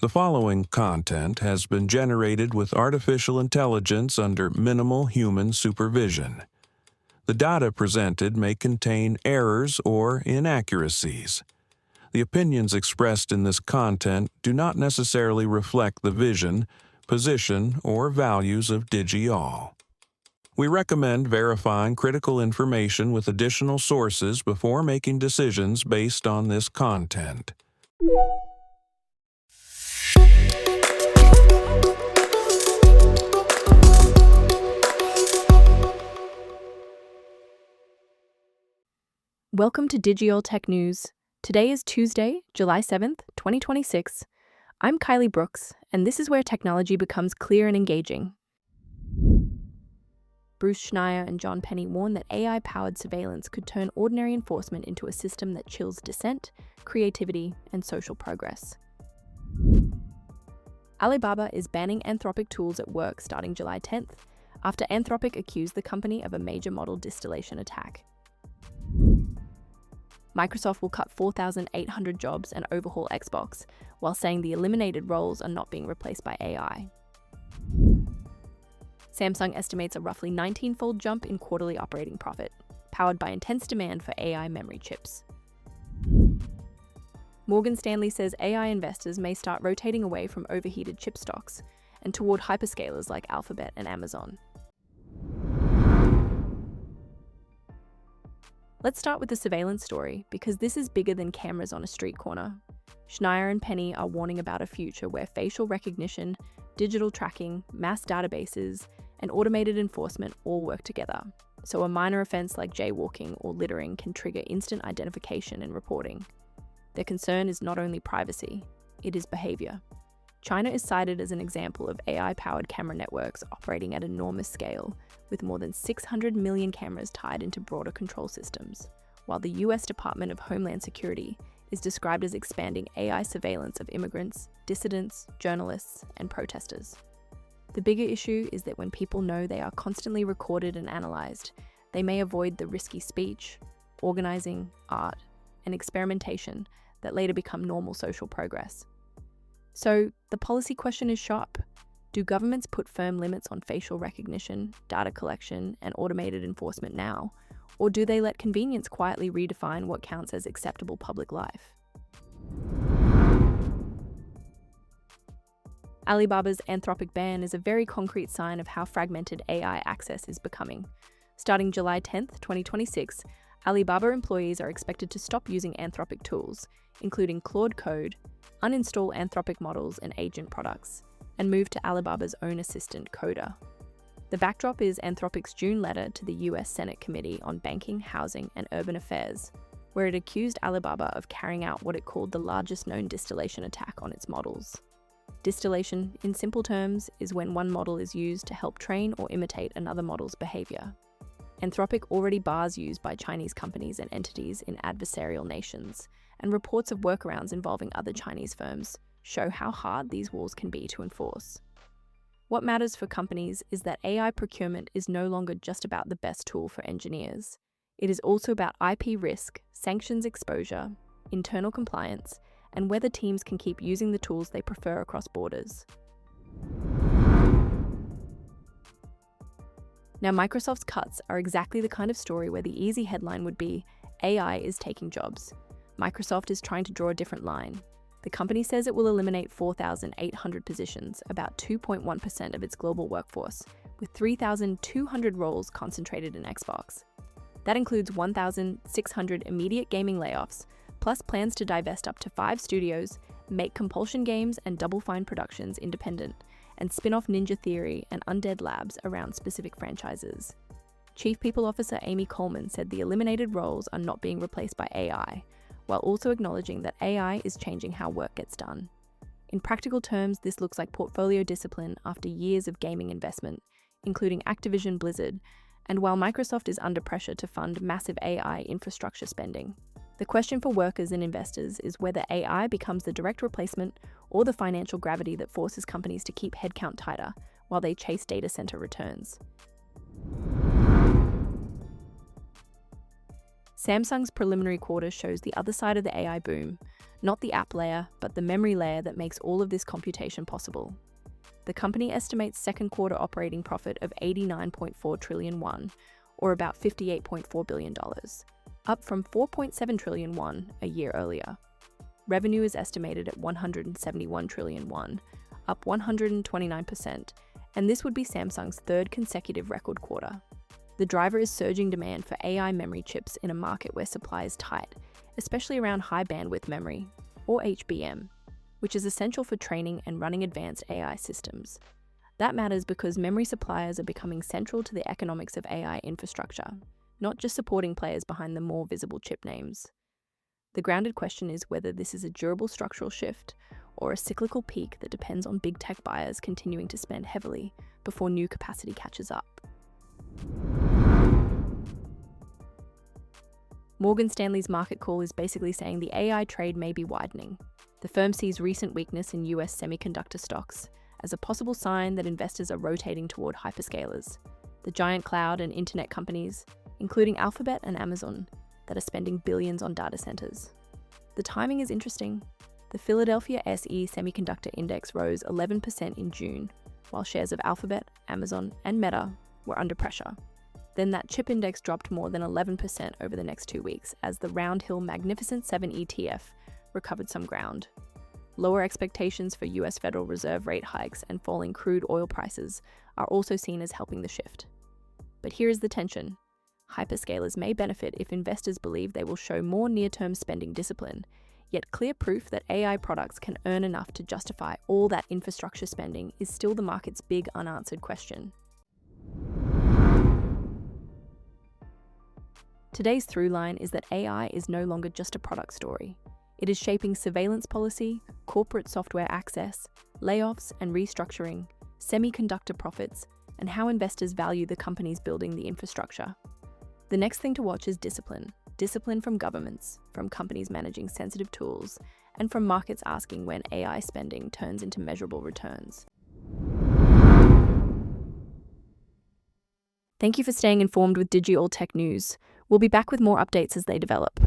The following content has been generated with artificial intelligence under minimal human supervision. The data presented may contain errors or inaccuracies. The opinions expressed in this content do not necessarily reflect the vision, position, or values of DigiAll. We recommend verifying critical information with additional sources before making decisions based on this content. Welcome to DigiAll Tech News. Today is Tuesday, July 7th, 2026. I'm Kylie Brooks, and this is where technology becomes clear and engaging. Bruce Schneier and Penney warn that AI-powered surveillance could turn ordinary enforcement into a system that chills dissent, creativity, and social progress. Alibaba is banning Anthropic tools at work starting July 10th, after Anthropic accused the company of a major model distillation attack. Microsoft will cut 4,800 jobs and overhaul Xbox, while saying the eliminated roles are not being replaced by AI. Samsung estimates a roughly 19-fold jump in quarterly operating profit, powered by intense demand for AI memory chips. Morgan Stanley says AI investors may start rotating away from overheated chip stocks and toward hyperscalers like Alphabet and Amazon. Let's start with the surveillance story, because this is bigger than cameras on a street corner. Schneier and Penney are warning about a future where facial recognition, digital tracking, mass databases, and automated enforcement all work together. So a minor offense like jaywalking or littering can trigger instant identification and reporting. Their concern is not only privacy, it is behavior. China is cited as an example of AI-powered camera networks operating at enormous scale, with more than 600 million cameras tied into broader control systems, while the US Department of Homeland Security is described as expanding AI surveillance of immigrants, dissidents, journalists, and protesters. The bigger issue is that when people know they are constantly recorded and analyzed, they may avoid the risky speech, organizing, art, and experimentation that later become normal social progress. So, the policy question is sharp. Do governments put firm limits on facial recognition, data collection, and automated enforcement now, or do they let convenience quietly redefine what counts as acceptable public life? Alibaba's Anthropic ban is a very concrete sign of how fragmented AI access is becoming. Starting July 10th, 2026, Alibaba employees are expected to stop using Anthropic tools, including Claude Code, uninstall Anthropic models and agent products, and move to Alibaba's own assistant, Coda. The backdrop is Anthropic's June letter to the US Senate Committee on Banking, Housing, and Urban Affairs, where it accused Alibaba of carrying out what it called the largest known distillation attack on its models. Distillation, in simple terms, is when one model is used to help train or imitate another model's behavior. Anthropic already bars use by Chinese companies and entities in adversarial nations, and reports of workarounds involving other Chinese firms show how hard these walls can be to enforce. What matters for companies is that AI procurement is no longer just about the best tool for engineers. It is also about IP risk, sanctions exposure, internal compliance, and whether teams can keep using the tools they prefer across borders. Now, Microsoft's cuts are exactly the kind of story where the easy headline would be, AI is taking jobs. Microsoft is trying to draw a different line. The company says it will eliminate 4,800 positions, about 2.1% of its global workforce, with 3,200 roles concentrated in Xbox. That includes 1,600 immediate gaming layoffs, plus plans to divest up to 5 studios, make Compulsion Games and Double Fine Productions independent, and spin off Ninja Theory and Undead Labs around specific franchises. Chief People Officer Amy Coleman said the eliminated roles are not being replaced by AI, while also acknowledging that AI is changing how work gets done. In practical terms, this looks like portfolio discipline after years of gaming investment, including Activision Blizzard, and while Microsoft is under pressure to fund massive AI infrastructure spending. The question for workers and investors is whether AI becomes the direct replacement or the financial gravity that forces companies to keep headcount tighter while they chase data center returns. Samsung's preliminary quarter shows the other side of the AI boom, not the app layer, but the memory layer that makes all of this computation possible. The company estimates second quarter operating profit of 89.4 trillion won, or about $58.4 billion, up from 4.7 trillion won a year earlier. Revenue is estimated at 171 trillion won, up 129%, and this would be Samsung's third consecutive record quarter. The driver is surging demand for AI memory chips in a market where supply is tight, especially around high bandwidth memory, or HBM, which is essential for training and running advanced AI systems. That matters because memory suppliers are becoming central to the economics of AI infrastructure, not just supporting players behind the more visible chip names. The grounded question is whether this is a durable structural shift or a cyclical peak that depends on big tech buyers continuing to spend heavily before new capacity catches up. Morgan Stanley's market call is basically saying the AI trade may be widening. The firm sees recent weakness in US semiconductor stocks as a possible sign that investors are rotating toward hyperscalers, the giant cloud and internet companies, including Alphabet and Amazon, that are spending billions on data centers. The timing is interesting. The Philadelphia SE Semiconductor Index rose 11% in June, while shares of Alphabet, Amazon, and Meta were under pressure. Then that chip index dropped more than 11% over the next 2 weeks as the Round Hill Magnificent 7 ETF recovered some ground. Lower expectations for US Federal Reserve rate hikes and falling crude oil prices are also seen as helping the shift. But here is the tension. Hyperscalers may benefit if investors believe they will show more near-term spending discipline, yet clear proof that AI products can earn enough to justify all that infrastructure spending is still the market's big unanswered question. Today's through line is that AI is no longer just a product story. It is shaping surveillance policy, corporate software access, layoffs and restructuring, semiconductor profits, and how investors value the companies building the infrastructure. The next thing to watch is discipline. Discipline from governments, from companies managing sensitive tools, and from markets asking when AI spending turns into measurable returns. Thank you for staying informed with Digi All Tech News. We'll be back with more updates as they develop.